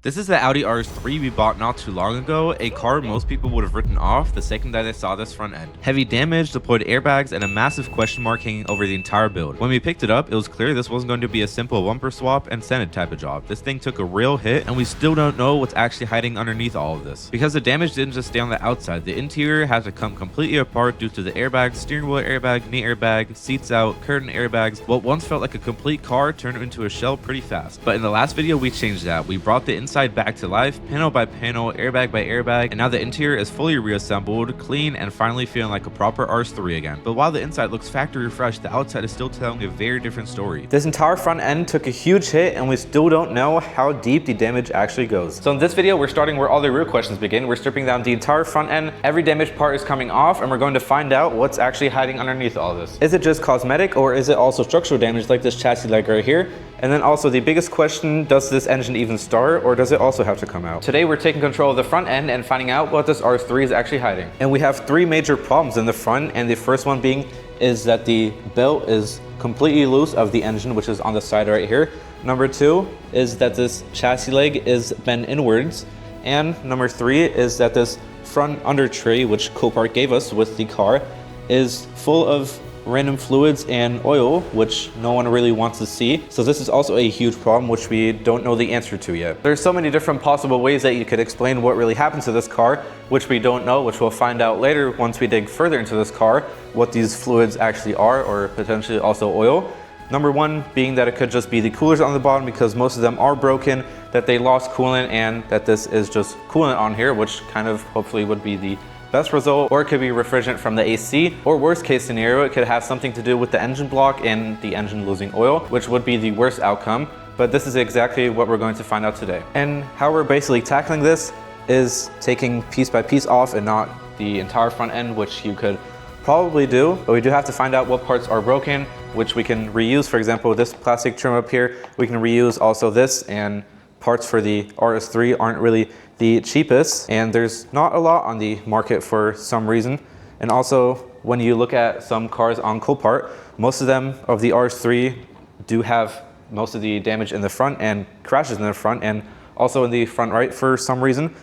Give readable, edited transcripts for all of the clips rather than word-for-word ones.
This is the Audi RS3 we bought not too long ago, a car most people would have written off the second that they saw this front end. Heavy damage, deployed airbags, and a massive question mark hanging over the entire build. When we picked it up, it was clear this wasn't going to be a simple bumper swap and scented type of job. This thing took a real hit, and we still don't know what's actually hiding underneath all of this. Because the damage didn't just stay on the outside, the interior had to come completely apart due to the airbags, steering wheel airbag, knee airbag, seats out, curtain airbags. What once felt like a complete car turned into a shell pretty fast. But in the last video, we changed that. We brought the inside back to life, panel by panel, airbag by airbag, and now the interior is fully reassembled, clean, and finally feeling like a proper RS3 again. But while the inside looks factory refreshed, the outside is still telling a very different story. This entire front end took a huge hit, and we still don't know how deep the damage actually goes. So in this video, we're starting where all the real questions begin. We're stripping down the entire front end. Every damaged part is coming off, and we're going to find out what's actually hiding underneath all this. Is it just cosmetic, or is it also structural damage like this chassis leg right here? And then also the biggest question, does this engine even start, or does it also have to come out? Today we're taking control of the front end and finding out what this RS3 is actually hiding. And we have three major problems in the front, and the first one being is that the belt is completely loose of the engine, which is on the side right here. Number two is that this chassis leg is bent inwards. And number three is that this front under tray, which Copart gave us with the car, is full of random fluids and oil, which no one really wants to see. So this is also a huge problem, which we don't know the answer to yet. There's so many different possible ways that you could explain what really happened to this car, which we don't know, which we'll find out later once we dig further into this car, what these fluids actually are, or potentially also oil. Number one being that it could just be the coolers on the bottom, because most of them are broken, that they lost coolant, and that this is just coolant on here, which kind of hopefully would be the best result. Or it could be refrigerant from the AC, or worst case scenario, it could have something to do with the engine block and the engine losing oil, which would be the worst outcome. But this is exactly what we're going to find out today. And how we're basically tackling this is taking piece by piece off and not the entire front end, which you could probably do, but we do have to find out what parts are broken, which we can reuse. For example, this plastic trim up here, we can reuse also this, and parts for the RS3 aren't really the cheapest, and there's not a lot on the market for some reason. And also, when you look at some cars on Copart, most of them of the RS3 do have most of the damage in the front and crashes in the front, and also in the front right for some reason.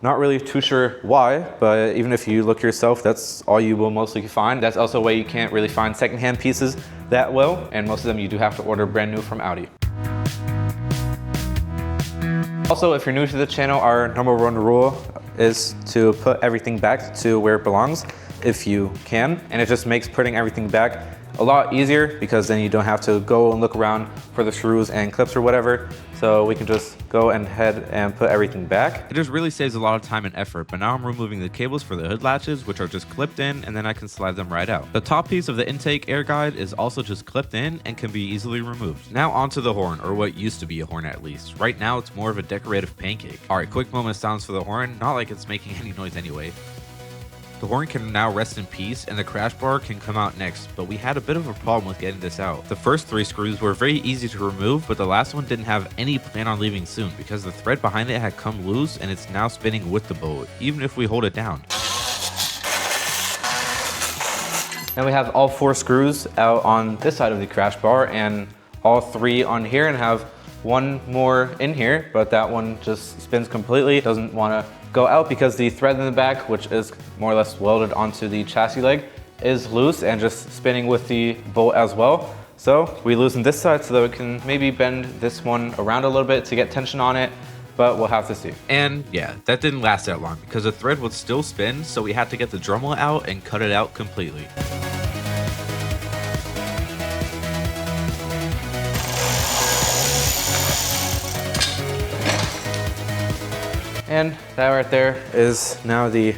Not really too sure why, but even if you look yourself, that's all you will mostly find. That's also why you can't really find secondhand pieces that well, and most of them you do have to order brand new from Audi. Also, if you're new to the channel, our number one rule is to put everything back to where it belongs if you can. And it just makes putting everything back a lot easier, because then you don't have to go and look around for the screws and clips or whatever. So we can just go ahead and put everything back. It just really saves a lot of time and effort, but now I'm removing the cables for the hood latches, which are just clipped in, and then I can slide them right out. The top piece of the intake air guide is also just clipped in and can be easily removed. Now onto the horn, or what used to be a horn at least. Right now it's more of a decorative pancake. Alright, quick moment of silence for the horn, not like it's making any noise anyway. The horn can now rest in peace, and the crash bar can come out next, but we had a bit of a problem with getting this out. The first three screws were very easy to remove, but the last one didn't have any plan on leaving soon, because the thread behind it had come loose and it's now spinning with the boat, even if we hold it down. Then we have all four screws out on this side of the crash bar, and all three on here, and have one more in here, but that one just spins completely, doesn't want to go out because the thread in the back, which is more or less welded onto the chassis leg, is loose and just spinning with the bolt as well. So we loosen this side so that we can maybe bend this one around a little bit to get tension on it, but we'll have to see. And yeah, that didn't last that long because the thread would still spin, so we had to get the Dremel out and cut it out completely. And that right there is now the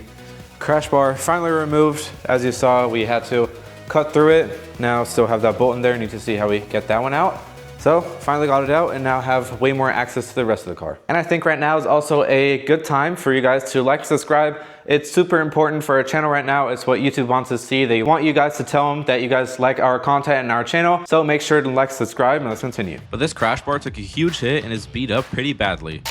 crash bar finally removed. As you saw, we had to cut through it. Now still have that bolt in there. Need to see how we get that one out. So finally got it out, and now have way more access to the rest of the car. And I think right now is also a good time for you guys to like, subscribe. It's super important for our channel right now. It's what YouTube wants to see. They want you guys to tell them that you guys like our content and our channel. So make sure to like, subscribe, and let's continue. But this crash bar took a huge hit and is beat up pretty badly.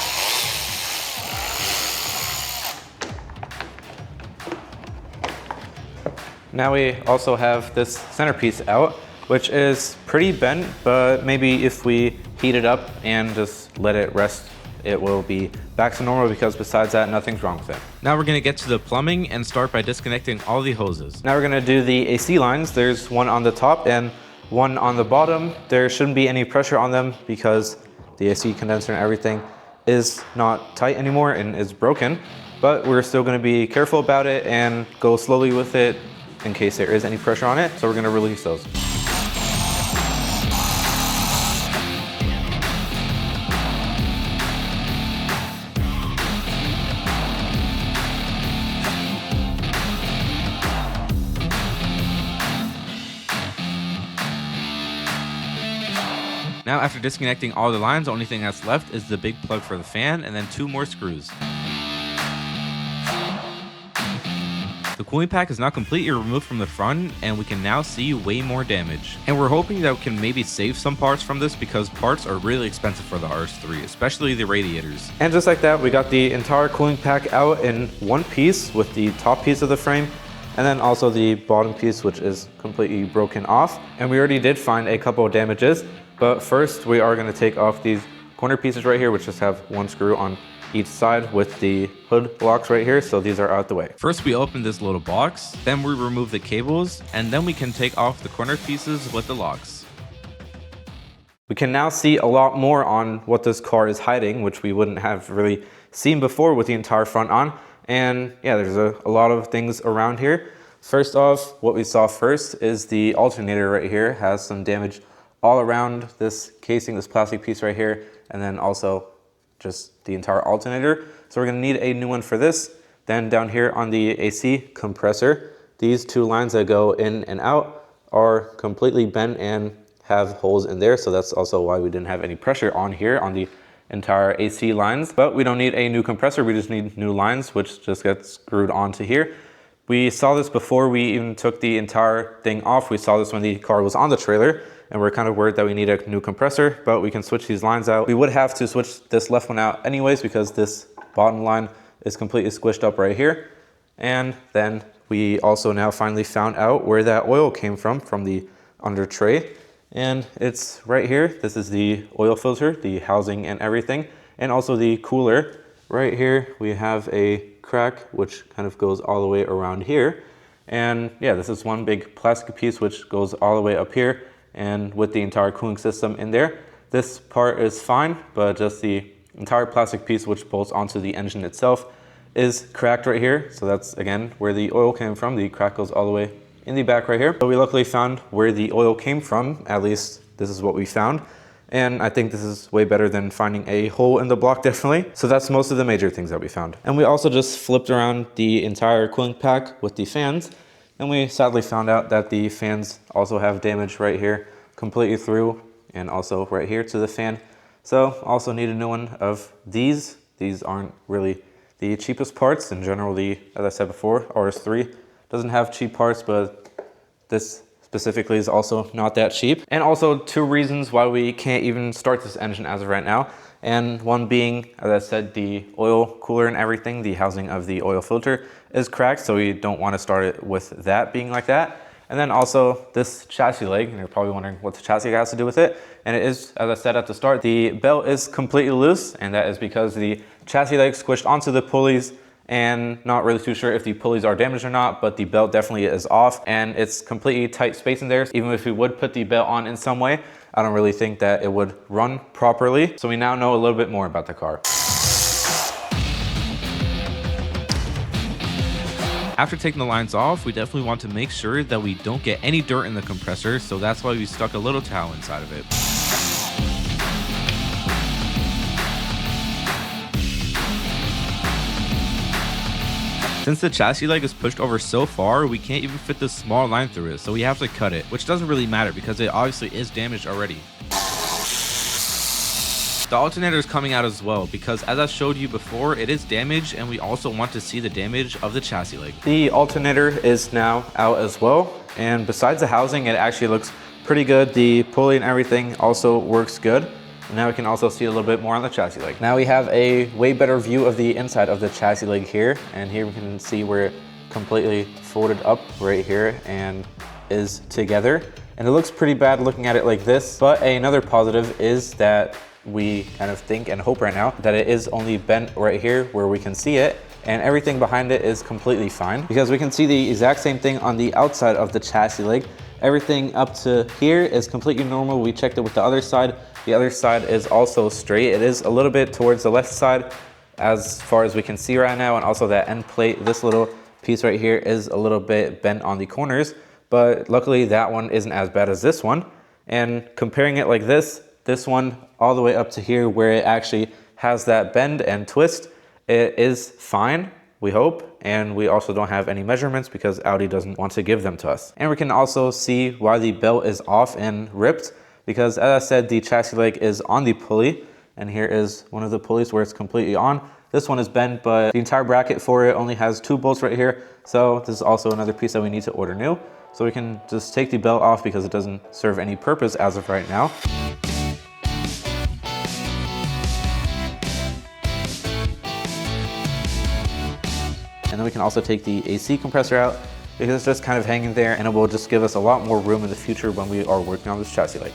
Now we also have this centerpiece out, which is pretty bent, but maybe if we heat it up and just let it rest it will be back to normal, because besides that, nothing's wrong with it. Now we're gonna get to the plumbing and start by disconnecting all the hoses. Now we're gonna do the AC lines. There's one on the top and one on the bottom. There shouldn't be any pressure on them because the AC condenser and everything is not tight anymore and is broken, but we're still gonna be careful about it and go slowly with it in case there is any pressure on it. So we're gonna release those. Now after disconnecting all the lines, the only thing that's left is the big plug for the fan and then 2 more screws. The cooling pack is now completely removed from the front, and we can now see way more damage. And we're hoping that we can maybe save some parts from this, because parts are really expensive for the RS3, especially the radiators. And just like that, we got the entire cooling pack out in one piece with the top piece of the frame, and then also the bottom piece, which is completely broken off. And we already did find a couple of damages, but first we are going to take off these corner pieces right here, which just have one screw on each side with the hood locks right here, so these are out the way. First we open this little box, then we remove the cables, and then we can take off the corner pieces with the locks. We can now see a lot more on what this car is hiding, which we wouldn't have really seen before with the entire front on. And yeah, there's a lot of things around here. First off, what we saw first is the alternator right here has some damage all around this casing, this plastic piece right here, and then also just the entire alternator. So we're gonna need a new one for this. Then down here on the AC compressor, these 2 lines that go in and out are completely bent and have holes in there. So that's also why we didn't have any pressure on here on the entire AC lines. But we don't need a new compressor, we just need new lines, which just get screwed onto here. We saw this before we even took the entire thing off. We saw this when the car was on the trailer, and we're kind of worried that we need a new compressor, but we can switch these lines out. We would have to switch this left one out anyways, because this bottom line is completely squished up right here. And then we also now finally found out where that oil came from the under tray. And it's right here. This is the oil filter, the housing and everything, and also the cooler. Right here, we have a crack, which kind of goes all the way around here. And yeah, this is one big plastic piece, which goes all the way up here, and with the entire cooling system in there. This part is fine, but just the entire plastic piece, which bolts onto the engine itself, is cracked right here. So that's, again, where the oil came from. The crack goes all the way in the back right here. So we luckily found where the oil came from. At least this is what we found. And I think this is way better than finding a hole in the block, definitely. So that's most of the major things that we found. And we also just flipped around the entire cooling pack with the fans. And we sadly found out that the fans also have damage right here, completely through, and also right here to the fan. So also need a new one of these. These aren't really the cheapest parts. In general, as I said before, RS3 doesn't have cheap parts, but this specifically is also not that cheap. And also 2 reasons why we can't even start this engine as of right now. And one being, as I said, the oil cooler and everything, the housing of the oil filter is cracked, so we don't want to start it with that being like that. And then also this chassis leg, and you're probably wondering what the chassis has to do with it. And it is, as I said at the start, the belt is completely loose, and that is because the chassis leg squished onto the pulleys, and not really too sure if the pulleys are damaged or not, but the belt definitely is off, and it's completely tight space in there. Even if we would put the belt on in some way, I don't really think that it would run properly. So we now know a little bit more about the car. After taking the lines off, we definitely want to make sure that we don't get any dirt in the compressor, so that's why we stuck a little towel inside of it. Since the chassis leg is pushed over so far, we can't even fit this small line through it, so we have to cut it, which doesn't really matter because it obviously is damaged already. The alternator is coming out as well because, as I showed you before, it is damaged, and we also want to see the damage of the chassis leg. The alternator is now out as well, and besides the housing, it actually looks pretty good. The pulley and everything also works good. Now we can also see a little bit more on the chassis leg. Now we have a way better view of the inside of the chassis leg here, and here we can see where it completely folded up right here and is together. And it looks pretty bad looking at it like this, but another positive is that we kind of think and hope right now that it is only bent right here where we can see it, and everything behind it is completely fine, because we can see the exact same thing on the outside of the chassis leg. Everything up to here is completely normal. We checked it with the other side. The other side is also straight. It is a little bit towards the left side as far as we can see right now, and also that end plate, this little piece right here is a little bit bent on the corners, but luckily that one isn't as bad as this one. And comparing it like this one all the way up to here where it actually has that bend and twist, it is fine, we hope, and we also don't have any measurements because Audi doesn't want to give them to us. And we can also see why the belt is off and ripped, because as I said, the chassis leg is on the pulley, and here is one of the pulleys where it's completely on. This one is bent, but the entire bracket for it only has 2 bolts right here, so this is also another piece that we need to order new. So we can just take the belt off because it doesn't serve any purpose as of right now. And then we can also take the AC compressor out because it's just kind of hanging there, and it will just give us a lot more room in the future when we are working on this chassis leg.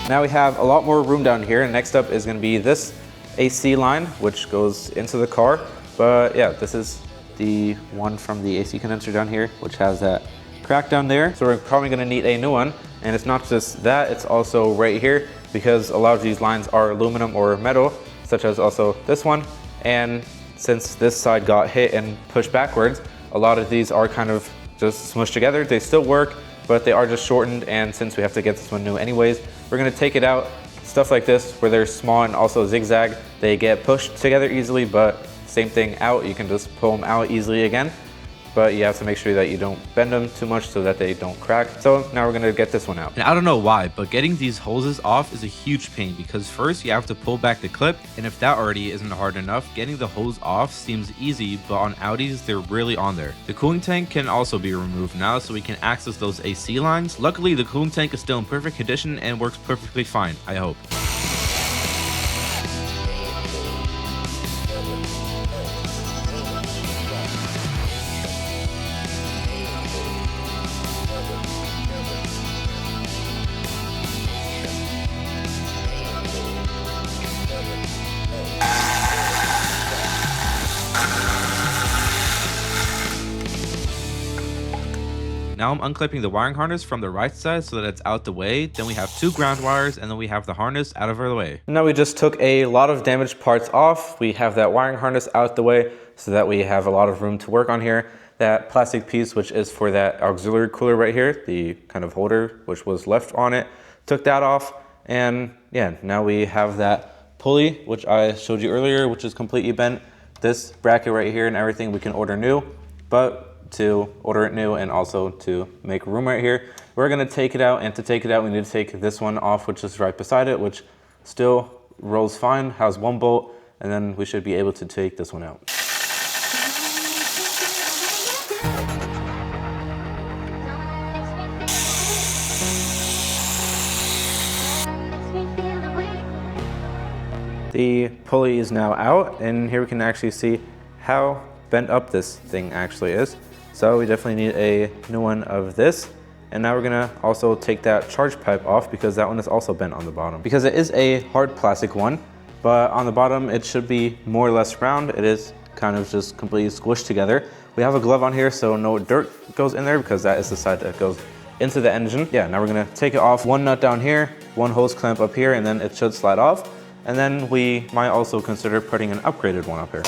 Now we have a lot more room down here, and next up is going to be this AC line, which goes into the car. But yeah, this is the one from the AC condenser down here, which has that crack down there. So we're probably going to need a new one. And it's not just that, it's also right here, because a lot of these lines are aluminum or metal, such as also this one. And since this side got hit and pushed backwards, a lot of these are kind of just smushed together. They still work, but they are just shortened. And since we have to get this one new anyways, we're going to take it out. Stuff like this, where they're small and also zigzag, they get pushed together easily, but same thing out, you can just pull them out easily again. But you have to make sure that you don't bend them too much so that they don't crack. So now we're gonna get this one out. And I don't know why, but getting these hoses off is a huge pain, because first you have to pull back the clip, and if that already isn't hard enough, getting the hose off seems easy, but on Audis, they're really on there. The cooling tank can also be removed now, so we can access those AC lines. Luckily, the cooling tank is still in perfect condition and works perfectly fine, I hope. Now I'm unclipping the wiring harness from the right side so that it's out the way. Then we have 2 ground wires, and then we have the harness out of our way. Now we just took a lot of damaged parts off. We have that wiring harness out the way so that we have a lot of room to work on here. That plastic piece, which is for that auxiliary cooler right here, the kind of holder which was left on it, took that off. And yeah, now we have that pulley, which I showed you earlier, which is completely bent. This bracket right here and everything we can order new, but to order it new and also to make room right here, we're going to take it out. And to take it out, we need to take this one off, which is right beside it, which still rolls fine, has 1 bolt, and then we should be able to take this one out. The pulley is now out, and here we can actually see how bent up this thing actually is. So we definitely need a new one of this. And now we're gonna also take that charge pipe off, because that one is also bent on the bottom. Because it is a hard plastic one, but on the bottom it should be more or less round. It is kind of just completely squished together. We have a glove on here so no dirt goes in there, because that is the side that goes into the engine. Yeah, now we're gonna take it off. 1 nut down here, 1 hose clamp up here, and then it should slide off. And then we might also consider putting an upgraded one up here.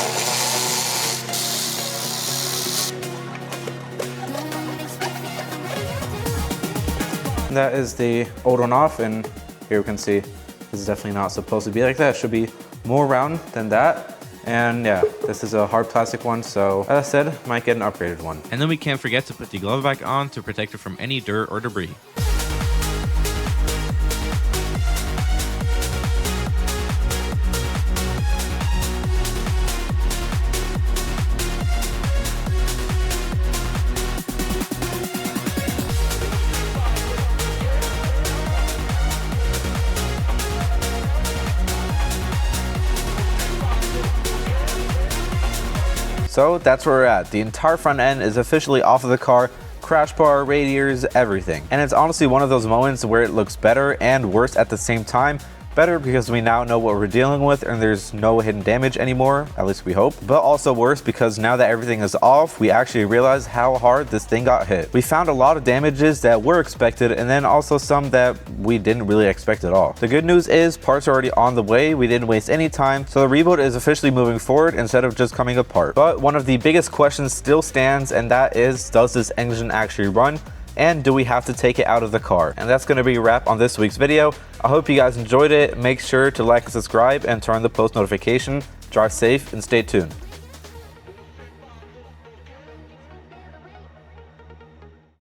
That is the old one off, and here we can see this is definitely not supposed to be like that. It should be more round than that. And yeah, this is a hard plastic one, so as I said, might get an upgraded one. And then we can't forget to put the glove back on to protect it from any dirt or debris. So that's where we're at. The entire front end is officially off of the car. crash bar, radiators, everything. And it's honestly one of those moments where it looks better and worse at the same time. Better because we now know what we're dealing with and there's no hidden damage anymore, at least we hope. But also worse because now that everything is off, we actually realize how hard this thing got hit. We found a lot of damages that were expected and then also some that we didn't really expect at all. The good news is parts are already on the way, we didn't waste any time, so the rebuild is officially moving forward instead of just coming apart. But one of the biggest questions still stands, and that is, does this engine actually run? And do we have to take it out of the car? And that's going to be a wrap on this week's video. I hope you guys enjoyed it. Make sure to like and subscribe and turn on the post notification. Drive safe and stay tuned.